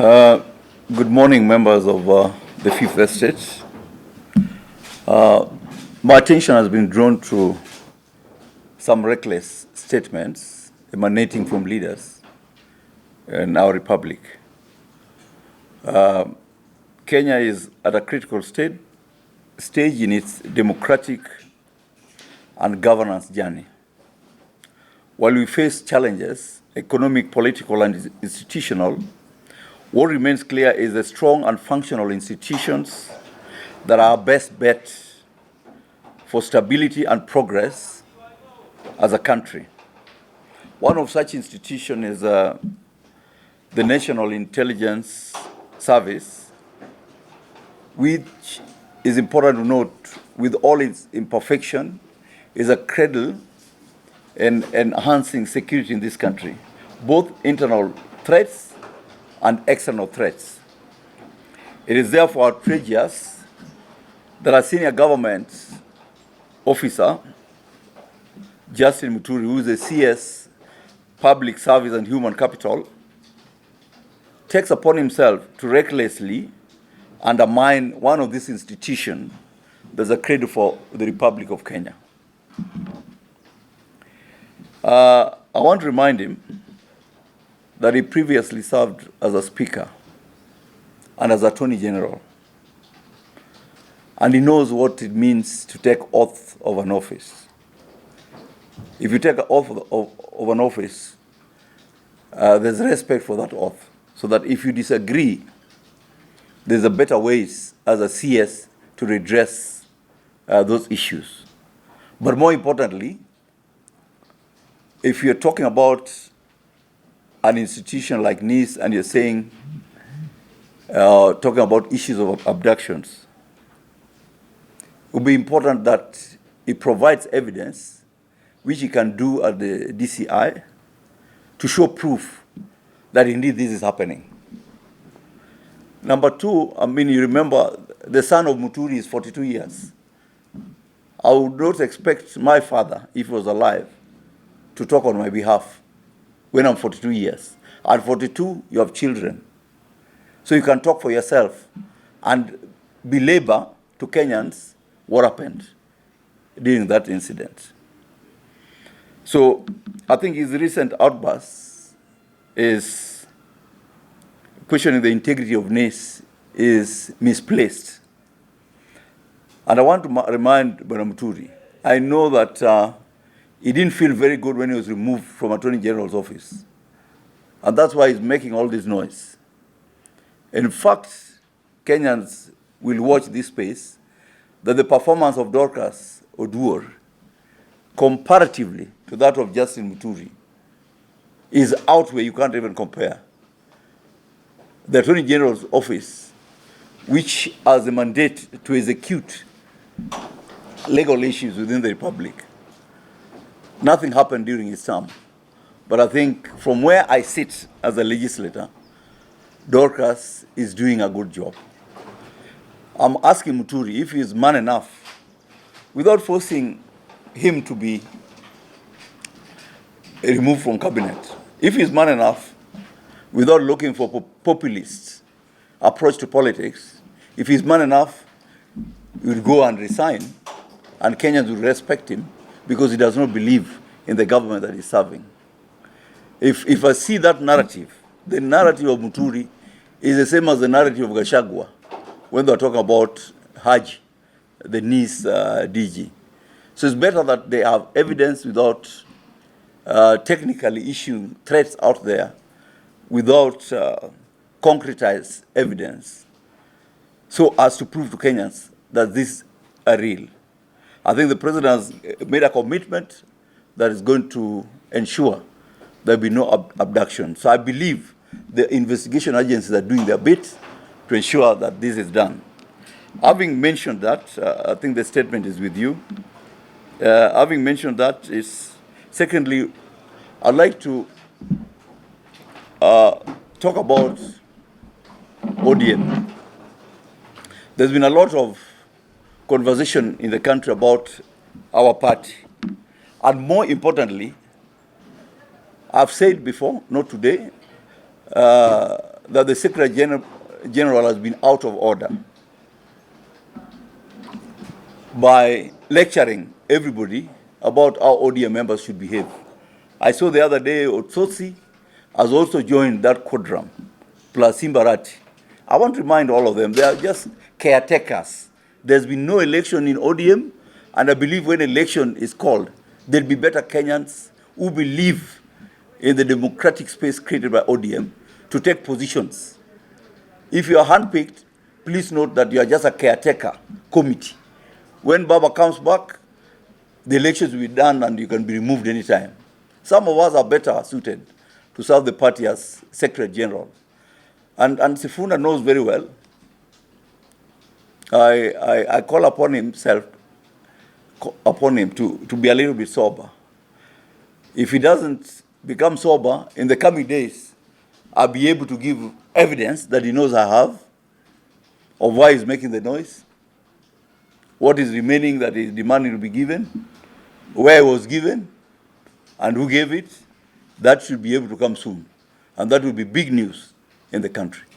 Uh, Good morning, members of the Fifth Estate. My attention has been drawn to some reckless statements emanating from leaders in our republic. Kenya is at a critical stage in its democratic and governance journey. While we face challenges, economic, political, and institutional, what remains clear is the strong and functional institutions that are our best bet for stability and progress as a country. One of such institutions is the National Intelligence Service, which is important to note, with all its imperfection, is a cradle in enhancing security in this country, both internal threats and external threats. It is therefore outrageous that a senior government officer, Justin Muturi, who is a CS, Public Service and Human Capital, takes upon himself to recklessly undermine one of these institutions that's a credit for the Republic of Kenya. I want to remind him that he previously served as a Speaker and as Attorney General. And he knows what it means to take oath of an office. If you take an oath of an office, there's respect for that oath, so that if you disagree, there's a better ways as a CS to redress those issues. But more importantly, if you're talking about an institution like NIS and you're saying, talking about issues of abductions, it would be important that it provides evidence, which it can do at the DCI, to show proof that indeed this is happening. Number two, you remember the son of Muturi is 42 years. I would not expect my father, if he was alive, to talk on my behalf when I'm 42 years. At 42, you have children. So you can talk for yourself and belabor to Kenyans what happened during that incident. So I think his recent outburst is questioning the integrity of NIS is misplaced. And I want to remind Bwana Muturi, I know that he didn't feel very good when he was removed from Attorney General's office. And that's why he's making all this noise. In fact, Kenyans will watch this space, that the performance of Dorcas Oduor, comparatively to that of Justin Muturi, is out where you can't even compare. The Attorney General's office, which has a mandate to execute legal issues within the Republic, nothing happened during his term. But I think from where I sit as a legislator, Dorcas is doing a good job. I'm asking Muturi if he is man enough, without forcing him to be removed from cabinet, if he is man enough, without looking for populist approach to politics, if he's man enough, he will go and resign, and Kenyans will respect him because he does not believe in the government that he's serving. If I see that narrative, the narrative of Muturi is the same as the narrative of Gachagua when they're talking about Haji, the NIS DG. So it's better that they have evidence without technically issuing threats out there without concretized evidence, so as to prove to Kenyans that these are real. I think the president has made a commitment that is going to ensure there will be no abduction. So I believe the investigation agencies are doing their bit to ensure that this is done. Having mentioned that, I think the statement is with you. Having mentioned that, secondly, I'd like to talk about ODM. There's been a lot of conversation in the country about our party. And more importantly, I've said before, not today, that the Secretary General has been out of order by lecturing everybody about how ODM members should behave. I saw the other day Otsotsi has also joined that quadrum, plus Simbarati. I want to remind all of them, they are just caretakers. There's been no election in ODM, and I believe when election is called, there'll be better Kenyans who believe in the democratic space created by ODM to take positions. If you are handpicked, please note that you are just a caretaker committee. When Baba comes back, the elections will be done and you can be removed anytime. Some of us are better suited to serve the party as Secretary General. And Sifuna knows very well. I call upon him to be a little bit sober. If he doesn't become sober in the coming days, I'll be able to give evidence that he knows I have of why he's making the noise, what is remaining that is demanding to be given, where it was given, and who gave it. That should be able to come soon. And that will be big news in the country.